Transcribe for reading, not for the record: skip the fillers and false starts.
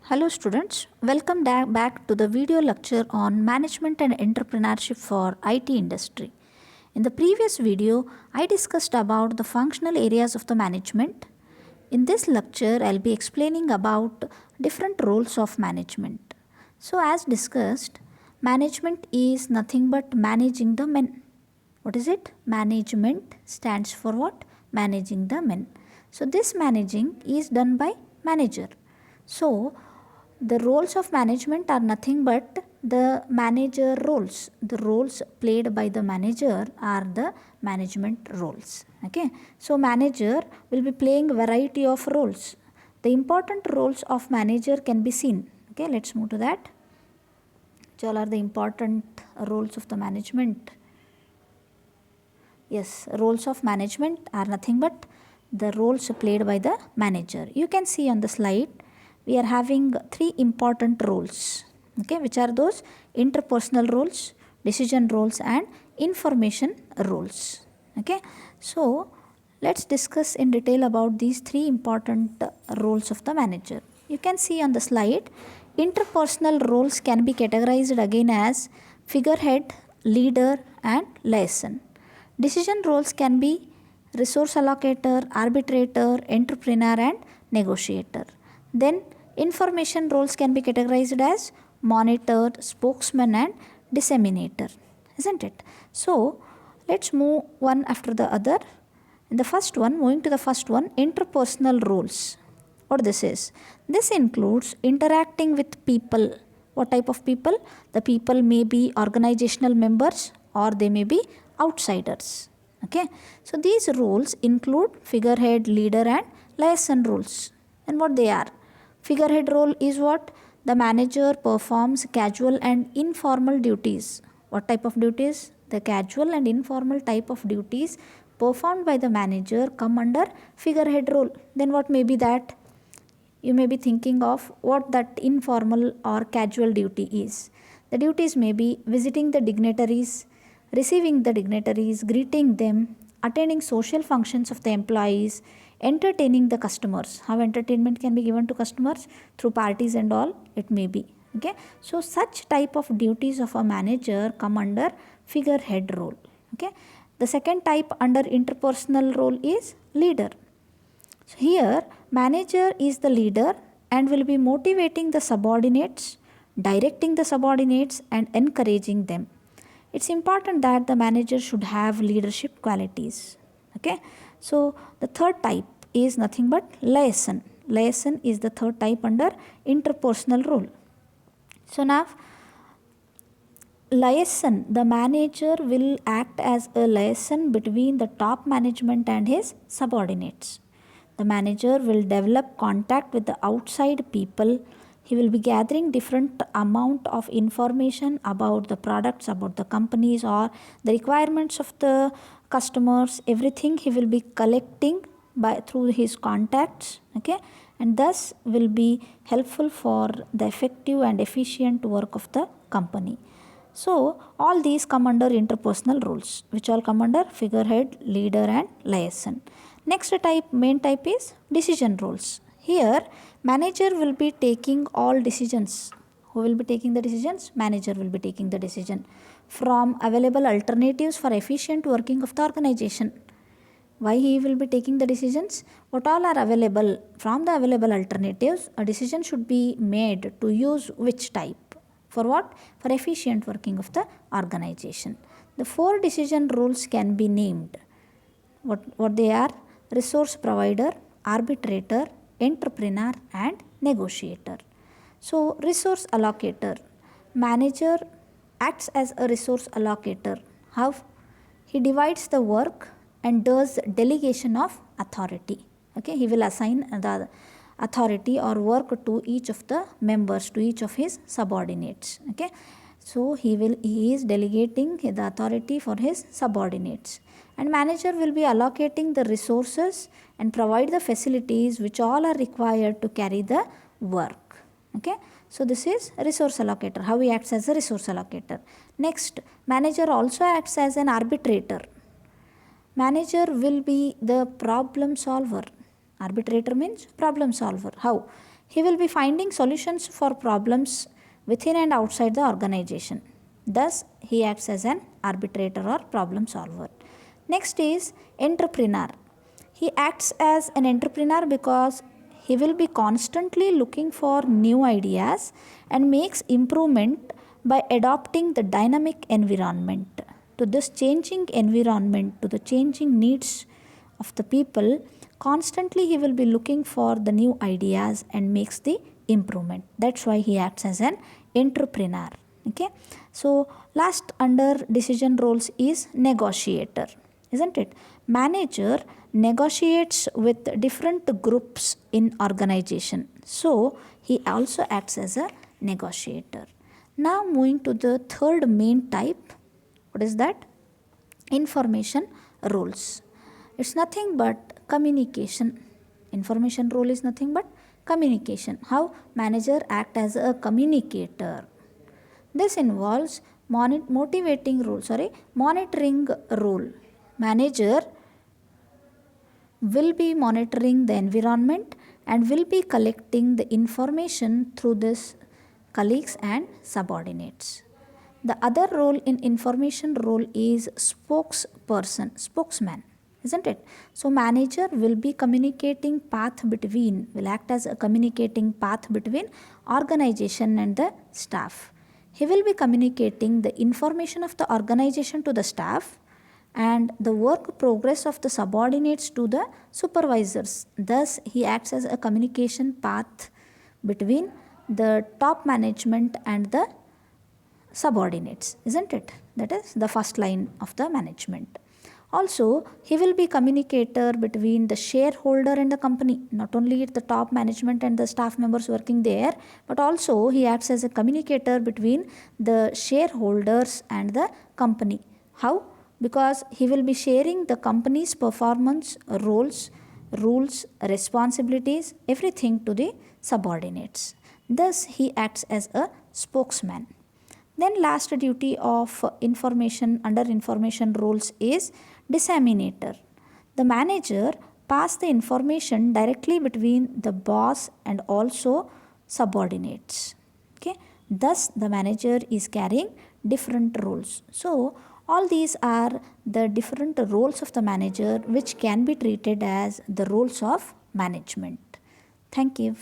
Hello students, welcome back to the video lecture on management and entrepreneurship for IT industry. In the previous video, I discussed about the functional areas of the management. In this lecture, I'll be explaining about different roles of management. So as discussed, management is nothing but managing the men. What is it? Management stands for what? Managing the men. So this managing is done by manager. So the roles of management are nothing but the manager roles. The roles played by the manager are the management roles. Okay. So manager will be playing variety of roles. The important roles of manager can be seen. Okay, let's move to that. Which all are the important roles of the management? Yes, roles of management are nothing but the roles played by the manager. You can see on the slide we are having three important roles. Okay, which are those? Interpersonal roles, decision roles and information roles. Okay, so let's discuss in detail about these three important roles of the manager. You can see on the slide, interpersonal roles can be categorized again as figurehead, leader and liaison. Decision roles can be resource allocator, arbitrator, entrepreneur and negotiator. Then information roles can be categorized as monitor, spokesman and disseminator, isn't it? So let's move one after the other. In the first one, moving to the first one, interpersonal roles. What this is? This includes interacting with people. What type of people? The people may be organizational members or they may be outsiders. Okay, so these roles include figurehead, leader and liaison roles. And what they are? Figurehead role is what? The manager performs casual and informal duties. What type of duties? The casual and informal type of duties performed by the manager come under figurehead role. Then what may be that? You may be thinking of what that informal or casual duty is. The duties may be visiting the dignitaries, receiving the dignitaries, greeting them, attending social functions of the employees, entertaining the customers. How entertainment can be given to customers? Through parties and all it may be. Okay, so such type of duties of a manager come under figurehead role. Okay, the second type under interpersonal role is leader. So here manager is the leader and will be motivating the subordinates, directing the subordinates and encouraging them. It's important that the manager should have leadership qualities. Okay, so the third type is nothing but liaison. Liaison is the third type under interpersonal role. So now liaison, the manager will act as a liaison between the top management and his subordinates. The manager will develop contact with the outside people. He will be gathering different amount of information about the products, about the companies or the requirements of the customers. Everything he will be collecting through his contacts. Okay, and thus will be helpful for the effective and efficient work of the company. So all these come under interpersonal roles, which all come under figurehead, leader and liaison. Next type, main type is decision roles. Here manager will be taking all decisions. Who will be taking the decisions? Manager will be taking the decision from available alternatives for efficient working of the organization. Why he will be taking the decisions? What all are available? From the available alternatives, a decision should be made to use which type. For what? For efficient working of the organization. The four decision rules can be named. What they are? Resource provider, arbitrator, entrepreneur and negotiator. So resource allocator. Manager acts as a resource allocator. How? He divides the work and does delegation of authority. Okay, he will assign the authority or work to each of the members, to each of his subordinates. Okay, so he is delegating the authority for his subordinates, and manager will be allocating the resources and provide the facilities which all are required to carry the work. Okay, so this is resource allocator, how he acts as a resource allocator. Next, manager also acts as an arbitrator. Manager will be the problem solver. Arbitrator means problem solver. How? He will be finding solutions for problems within and outside the organization. Thus, he acts as an arbitrator or problem solver. Next is entrepreneur. He acts as an entrepreneur because he will be constantly looking for new ideas and makes improvement by adopting the dynamic environment to this changing environment, to the changing needs of the people. Constantly he will be looking for the new ideas and makes the improvement. That's why he acts as an entrepreneur. Okay, so last under decision roles is negotiator, isn't it? Manager negotiates with different groups in organization, so he also acts as a negotiator. Now moving to the third main type, what is that? Information roles. It's nothing but communication. Information role is nothing but communication. How manager act as a communicator. This involves monitoring role. Manager will be monitoring the environment and will be collecting the information through this colleagues and subordinates. The other role in information role is spokesman, isn't it? So manager will be will act as a communicating path between organization and the staff. He will be communicating the information of the organization to the staff and the work progress of the subordinates to the supervisors. Thus, he acts as a communication path between the top management and the subordinates, isn't it? That is the first line of the management. Also, he will be communicator between the shareholder and the company, not only the top management and the staff members working there, but also he acts as a communicator between the shareholders and the company. How? Because he will be sharing the company's performance, roles, rules, responsibilities, everything to the subordinates. Thus, he acts as a spokesman. Then last duty of information under information roles is disseminator. The manager pass the information directly between the boss and also subordinates. Okay. Thus the manager is carrying different roles. So all these are the different roles of the manager which can be treated as the roles of management. Thank you.